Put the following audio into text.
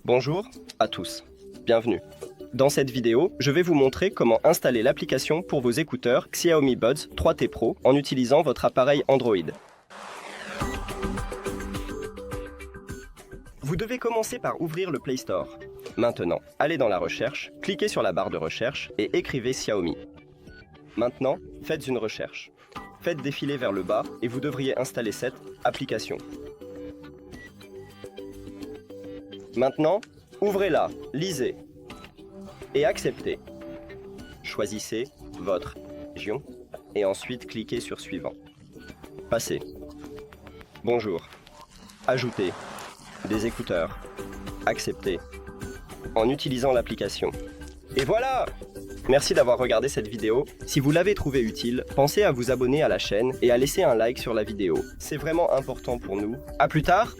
Bonjour à tous, bienvenue. Dans cette vidéo, je vais vous montrer comment installer l'application pour vos écouteurs Xiaomi Buds 3T Pro en utilisant votre appareil Android. Vous devez commencer par ouvrir le Play Store. Maintenant, allez dans la recherche, cliquez sur la barre de recherche et écrivez Xiaomi. Maintenant, faites une recherche. Faites défiler vers le bas et vous devriez installer cette application. Maintenant, ouvrez-la, lisez et acceptez. Choisissez votre région et ensuite cliquez sur Suivant. Passez. Bonjour. Ajoutez des écouteurs. Acceptez en utilisant l'application. Et voilà! Merci d'avoir regardé cette vidéo. Si vous l'avez trouvée utile, pensez à vous abonner à la chaîne et à laisser un like sur la vidéo. C'est vraiment important pour nous. À plus tard!